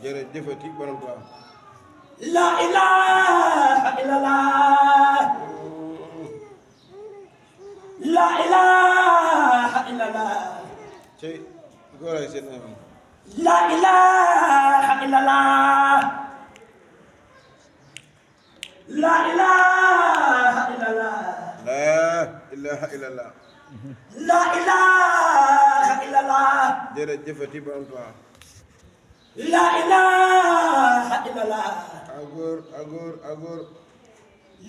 jërëjëfati borom Tuubaa la ilaha illallah la ilaha illallah cey góoray seen am la ilaha illallah la ilaha illallah la ilaha illallah la ilaha illallah jërëjëfati borom Tuubaa la ilaha illallah agoor agoor agoor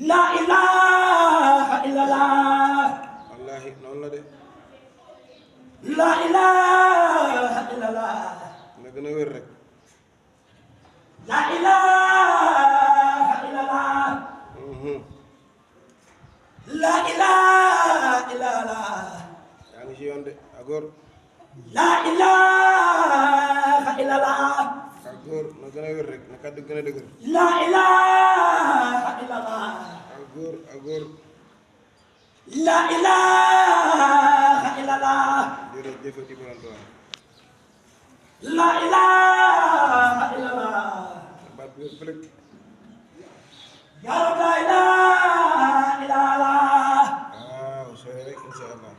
la ilaha illallah wallahi noonu la de La ilaha illallah. na gën a wér rek. La ilaha illallah. La ilaha illallah. yaa ngi ci yoon de agor. La ilaha illallah. agor na gën a wér rek na kàddu gën a dëgër. La ilaha illallah. agor agor. La ilaha illallah. jërëjëfati borom Tuubaa. La ilaha illallah. baat bi wér fëlëg. Ya Rab la ilaha illallah. waaw sooy rek incha allah.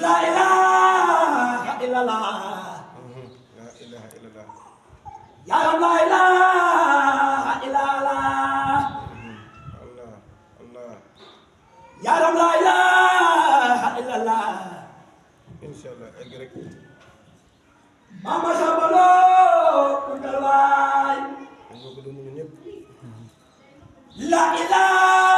La ilaha illallah. la ilaha illallah. Ya Rab la ilaha illallah. allah allah. Ya Rab la ilaha illallah. incha allah egg rek. Mama Sabalo Kuntalwaay. dañ ko dund ñun ñëpp. La ilaha